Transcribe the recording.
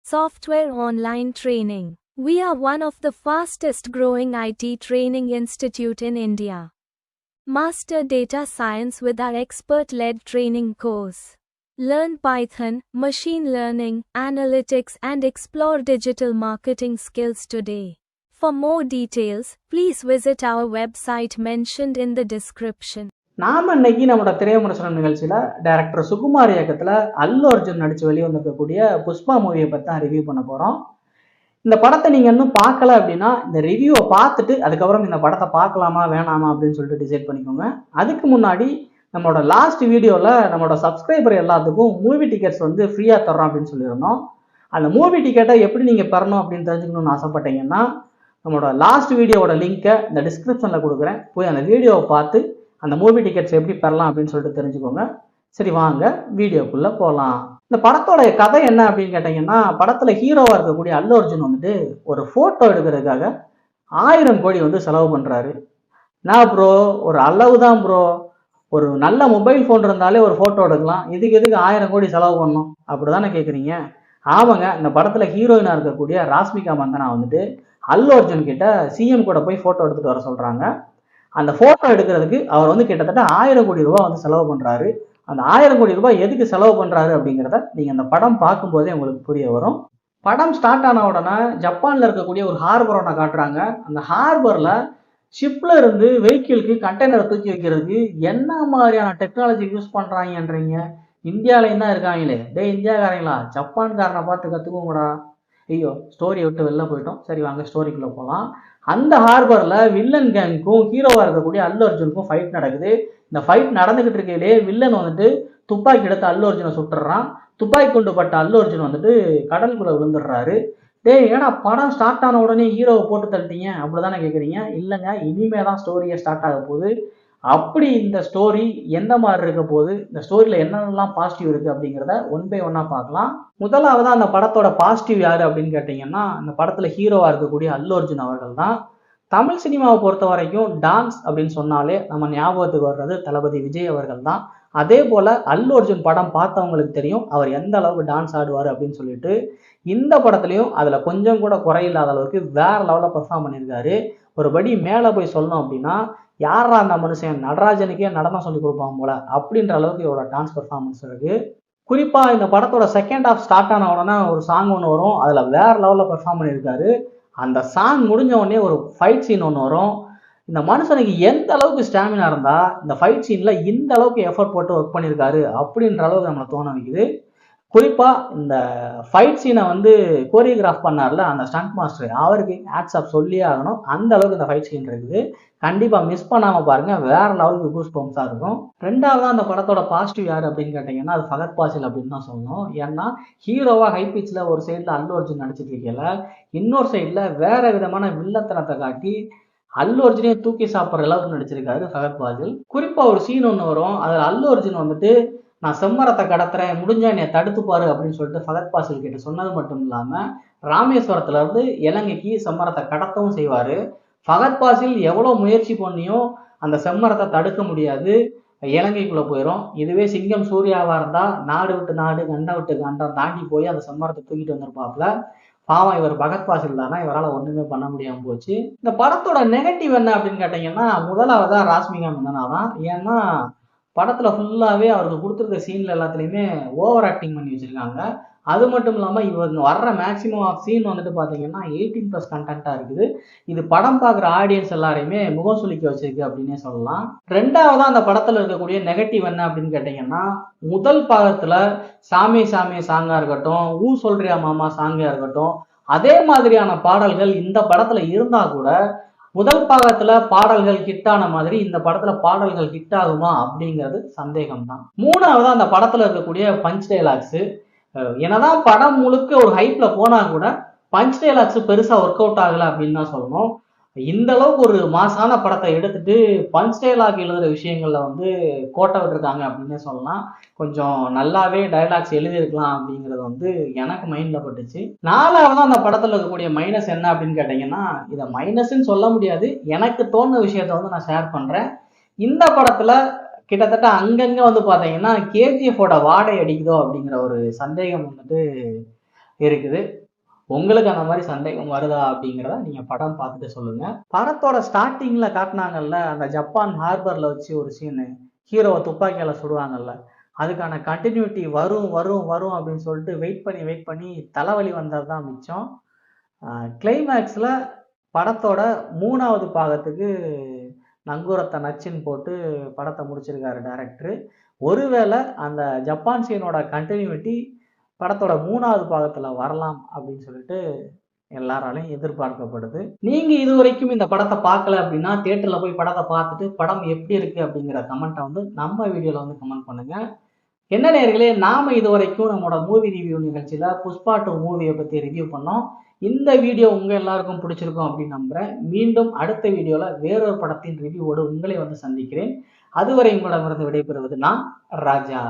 Software online training. We are one of the fastest growing IT training institute in India. Master data science with our expert-led training course. Learn Python, machine learning, analytics and explore digital marketing skills today. For more details, please visit our website mentioned in the description. நாம இன்னைக்கு நம்மளோட திரைவிமர்சனம் நிகழ்ச்சியில director Sukumar இயக்கத்துல அல்லு அர்ஜுன் நடிச்சு வெளிவந்திருக்கக்கூடிய புஷ்பா மூவியை பத்தி தான் review பண்ண போறோம். இந்த படத்தை நீங்க இன்னும் பார்க்கல அப்படின்னா இந்த ரிவ்யூவை பார்த்துட்டு அதுக்கப்புறம் இந்த படத்தை பார்க்கலாமா வேணாமா அப்படின்னு சொல்லிட்டு டிசைட் பண்ணிக்கோங்க. அதுக்கு முன்னாடி நம்மளோட லாஸ்ட் வீடியோல நம்மளோட சப்ஸ்கிரைபர் எல்லாத்துக்கும் மூவி டிக்கெட்ஸ் வந்து ஃப்ரீயா தர்றோம் அப்படின்னு சொல்லியிருந்தோம். அந்த மூவி டிக்கெட்டை எப்படி நீங்க பெறணும் அப்படின்னு தெரிஞ்சுக்கணும்னு ஆசைப்பட்டீங்கன்னா நம்மளோட லாஸ்ட் வீடியோவோட லிங்கை இந்த டிஸ்கிரிப்ஷன்ல கொடுக்குறேன். போய் அந்த வீடியோவை பார்த்து அந்த மூவி டிக்கெட்ஸ் எப்படி பெறலாம் அப்படின்னு சொல்லிட்டு தெரிஞ்சுக்கோங்க. சரி, வாங்க வீடியோக்குள்ள போகலாம். இந்த படத்தோட கதை என்ன அப்படின்னு கேட்டீங்கன்னா, படத்துல ஹீரோவா இருக்கக்கூடிய அல்லு அர்ஜுன் வந்துட்டு ஒரு போட்டோ எடுக்கிறதுக்காக 1000 கோடி வந்து செலவு பண்றாரு. நான் ப்ரோ ஒரு அளவு தான் ப்ரோ, ஒரு நல்ல மொபைல் போன் இருந்தாலே ஒரு போட்டோ எடுக்கலாம், இதுக்கு எதுக்கு 1000 கோடி செலவு பண்ணணும் அப்படிதானே கேட்குறீங்க? ஆமாங்க, இந்த படத்துல ஹீரோயினா இருக்கக்கூடிய ராஷ்மிகா மந்தனா வந்துட்டு அல்லு அர்ஜுன் கிட்ட சிஎம் கூட போய் போட்டோ எடுத்துட்டு வர சொல்றாங்க. அந்த போட்டோ எடுக்கிறதுக்கு அவர் வந்து கிட்டத்தட்ட 1000 கோடி ரூபாய் வந்து செலவு பண்றாரு. அந்த 1000 கோடி ரூபாய் எதுக்கு செலவு பண்றாரு அப்படிங்கிறத நீங்க அந்த படம் பார்க்கும்போதே உங்களுக்கு புரிய வரும். படம் ஸ்டார்ட் ஆன உடனே ஜப்பான்ல இருக்கக்கூடிய ஒரு ஹார்பர் ஒன்று காட்டுறாங்க. அந்த ஹார்பர்ல ஷிப்ல இருந்து வெஹிக்கிளுக்கு கண்டெய்னரை தூக்கி வைக்கிறதுக்கு என்ன மாதிரியான டெக்னாலஜி யூஸ் பண்றாங்கன்றீங்க? இந்தியாவிலையும் தான் இருக்காங்களே. டே இந்தியாக்காரங்களா, ஜப்பான்காரனை பார்த்து கத்துக்கோங்கடா. ஐயோ, ஸ்டோரியை விட்டு வெளில போயிட்டோம். சரி, வாங்க ஸ்டோரிக்குள்ள போகலாம். அந்த ஹார்பர்ல வில்லன் கேங்குக்கும் ஹீரோவா இருக்கக்கூடிய அல்லு அர்ஜுனுக்கும் ஃபைட் நடக்குது. இந்த ஃபைட் நடந்துகிட்டு இருக்கையிலே வில்லன் வந்துட்டு துப்பாக்கி எடுத்து அல்லு அர்ஜுனை சுட்டுறான். துப்பாக்கி கொண்டு பட்ட அல்லு அர்ஜுன் வந்துட்டு கடலுக்குள்ள விழுந்துடுறாரு. டேய், ஏன்னா படம் ஸ்டார்ட் ஆன உடனே ஹீரோவை போட்டு தள்ளிட்டீங்க அப்படிதானே கேட்குறீங்க? இல்லைங்க, இனிமே தான் ஸ்டோரியே ஸ்டார்ட் ஆக போகுது. அப்படி இந்த ஸ்டோரி எந்த மாதிரி இருக்க போகுது, இந்த ஸ்டோரியில என்னென்னலாம் பாசிட்டிவ் இருக்கு அப்படிங்கிறத ஒன் பை ஒன்னா பார்க்கலாம். முதலாவது அந்த படத்தோட பாசிட்டிவ் யாரு அப்படின்னு கேட்டீங்கன்னா, அந்த படத்துல ஹீரோவா இருக்கக்கூடிய அல்லு அர்ஜுன் அவர்கள் தான். தமிழ் சினிமாவை பொறுத்த வரைக்கும் டான்ஸ் அப்படின்னு சொன்னாலே நம்ம ஞாபகத்துக்கு வர்றது தளபதி விஜய் அவர்கள் தான். அதே போல அல்லு அர்ஜுன் படம் பார்த்தவங்களுக்கு தெரியும் அவர் எந்த அளவுக்கு டான்ஸ் ஆடுவார் அப்படின்னு சொல்லிட்டு. இந்த படத்துலையும் அதுல கொஞ்சம் கூட குறையில்லாத அளவுக்கு வேற லெவலில் பெர்ஃபார்ம் பண்ணியிருக்காரு. ஒரு படி மேலே போய் சொல்லணும் அப்படின்னா, யாரா அந்த மனுஷன் நடராஜனுக்கே நடனம் சொல்லி கொடுப்பாங்க போல அப்படின்ற அளவுக்கு இவரோட டான்ஸ் பெர்ஃபார்மன்ஸ் இருக்கு. குறிப்பா இந்த படத்தோட செகண்ட் ஹாஃப் ஸ்டார்ட் ஆன உடனே ஒரு சாங் ஒன்று வரும். அதுல வேற லெவலில் பெர்ஃபார்ம் பண்ணியிருக்காரு. அந்த சாங் முடிஞ்ச உடனே ஒரு ஃபைட் சீன் ஒன்று வரும். இந்த மனுஷனுக்கு எந்த அளவுக்கு ஸ்டாமினா இருந்தா இந்த ஃபைட் சீன்ல இந்த அளவுக்கு எஃபர்ட் போட்டு ஒர்க் பண்ணியிருக்காரு அப்படின்ற அளவுக்கு நம்மளை தோண வைக்குது. குறிப்பா இந்த ஃபைட் சீனை வந்து கோரியோகிராஃப் பண்ணார்ல அந்த ஸ்டண்ட் மாஸ்டர், அவருக்கு ஹேட்ஸ் ஆஃப் சொல்லியே ஆகணும். அந்த அளவுக்கு இந்த ஃபைட் சீன் இருக்குது. கண்டிப்பா மிஸ் பண்ணாம பாருங்க, வேற லெவலுக்கு கூஸ் பம்ப்ஸா இருக்கும். ரெண்டாவது அந்த படத்தோட பாசிட்டிவ் யாரு அப்படின்னு கேட்டீங்கன்னா அது ஃபகத் பாசில் அப்படின்னு தான் சொல்லணும். ஏன்னா ஹீரோவா ஹை பிச்ல ஒரு சைட்ல அல்லு அர்ஜுன் நடிச்சிட்டு இருக்கல, இன்னொரு சைட்ல வேற விதமான வில்லத்தனத்தை காட்டி அல்லு அர்ஜுனே தூக்கி சாப்பிட்ற அளவுக்கு நடிச்சிருக்காரு ஃபகத் பாசில். குறிப்பா ஒரு சீன் ஒன்று வரும். அதுல அல்லு அர்ஜுன் வந்துட்டு நான் செம்மரத்தை கடத்துறேன், முடிஞ்சா என்னை தடுத்துப்பாரு அப்படின்னு சொல்லிட்டு ஃபகத் பாசில் கிட்ட சொன்னது மட்டும் இல்லாம ராமேஸ்வரத்துல இருந்து இலங்கைக்கு செம்மரத்தை கடத்தவும் செய்வாரு. ஃபகத் பாசில் எவ்வளவு முயற்சி பண்ணியும் அந்த செம்மரத்தை தடுக்க முடியாது, இலங்கைக்குள்ள போயிடும். இதுவே சிங்கம் சூர்யாவா இருந்தா நாடு விட்டு நாடு கண்டம் விட்டு கண்டம் தாண்டி போய் அந்த செம்மரத்தை தூக்கிட்டு வந்திருப்பாப்ல. பாவம், இவர் பகத் பாசில் தானே, இவரால் ஒண்ணுமே பண்ண முடியாம போச்சு. இந்த படத்தோட நெகட்டிவ் என்ன அப்படின்னு கேட்டீங்கன்னா, முதலாவதா ராஷ்மிகா மந்தனா தான். ஏன்னா படத்துல ஃபுல்லாவே அவருக்கு கொடுத்துருக்க சீன்ல எல்லாத்துலயுமே ஓவர் ஆக்டிங் பண்ணி வச்சிருக்காங்க. அது மட்டும் இல்லாம இவங்க வர்ற மேக்சிமம் ஆஃப் சீன் வந்துட்டு பாத்தீங்கன்னா 18+ கண்டென்ட்டா இருக்குது. இது படம் பார்க்குற ஆடியன்ஸ் எல்லாரையுமே முகம் சுளிக்க வச்சிருக்கு அப்படின்னே சொல்லலாம். ரெண்டாவதா அந்த படத்துல இருக்கக்கூடிய நெகட்டிவ் என்ன அப்படின்னு கேட்டீங்கன்னா, முதல் பாகத்துல சாமி சாமி சாங்கா இருக்கட்டும், ஊ சொல்றியா மாமா சாங்கா இருக்கட்டும், அதே மாதிரியான பாடல்கள் இந்த படத்துல இருந்தா கூட முதல் பாகத்துல பாடல்கள் ஹிட் ஆன மாதிரி இந்த படத்துல பாடல்கள் ஹிட் ஆகுமா அப்படிங்கிறது சந்தேகம் தான். மூணாவது அந்த படத்துல இருக்கக்கூடிய பஞ்ச் டைலாக்ஸ், என்னதான் படம் முழுக்க ஒரு ஹைப்ல போனா கூட பஞ்ச் டைலாக்ஸ் பெருசா ஒர்க் அவுட் ஆகல அப்படின்னு தான் சொல்லணும். இந்த அளவுக்கு ஒரு மாசான படத்தை எடுத்துட்டு பஞ்ச் டைலாக் எழுதுற விஷயங்கள்ல வந்து கோட்டை விட்டுருக்காங்க அப்படின்னே சொல்லலாம். கொஞ்சம் நல்லாவே டைலாக்ஸ் எழுதியிருக்கலாம் அப்படிங்கிறது வந்து எனக்கு மைண்ட்ல பட்டுச்சு. நாலாவது அந்த படத்துல இருக்கக்கூடிய மைனஸ் என்ன அப்படின்னு கேட்டீங்கன்னா, இதை மைனஸ்ன்னு சொல்ல முடியாது, எனக்கு தோணுன விஷயத்த வந்து நான் ஷேர் பண்றேன். இந்த படத்துல கிட்டத்தட்ட அங்கங்க வந்து பாத்தீங்கன்னா கேஜிஎஃபோட வாடை அடிக்குதோ அப்படிங்கிற ஒரு சந்தேகம் வந்துட்டு இருக்குது. உங்களுக்கு அந்த மாதிரி சந்தேகம் வருதா அப்படிங்கிறத நீங்க படம் பார்த்துட்டு சொல்லுங்க. படத்தோட ஸ்டார்டிங்ல காட்டினாங்கல்ல, அந்த ஜப்பான் ஹார்பர்ல வச்சு ஒரு சீனு, ஹீரோவை துப்பாக்கியால சுடுவாங்கல்ல, அதுக்கான கண்டினியூட்டி வரும் வரும் வரும் அப்படின்னு சொல்லிட்டு வெயிட் பண்ணி தலைவலி வந்தது தான் மிச்சம். கிளைமேக்ஸ்ல படத்தோட 3வது பாகத்துக்கு நங்கூரத்தை நச்சுன்னு போட்டு படத்தை முடிச்சிருக்காரு டைரக்டர். ஒருவேளை அந்த ஜப்பான் சீனோட கண்டினியூட்டி படத்தோட 3வது பாகத்துல வரலாம் அப்படின்னு சொல்லிட்டு எல்லாராலையும் எதிர்பார்க்கப்படுது. நீங்க இது வரைக்கும் இந்த படத்தை பார்க்கல அப்படின்னா தியேட்டர்ல போய் படத்தை பார்த்துட்டு படம் எப்படி இருக்கு அப்படிங்கிற கமெண்ட்டை வந்து நம்ம வீடியோல வந்து கமெண்ட் பண்ணுங்க. என்ன நேயர்களே, நாம இது வரைக்கும் நம்மளோட மூவி ரிவ்யூ நிகழ்ச்சியில புஷ்பா 2 மூவியை பத்தி ரிவ்யூ பண்ணோம். இந்த வீடியோ உங்க எல்லாருக்கும் பிடிச்சிருக்கும் அப்படின்னு நம்புறேன். மீண்டும் அடுத்த வீடியோல வேறொரு படத்தின் ரிவ்யூவோடு உங்களை வந்து சந்திக்கிறேன். அதுவரை உங்களிடமிருந்து விடைபெறுவது நான் ராஜா.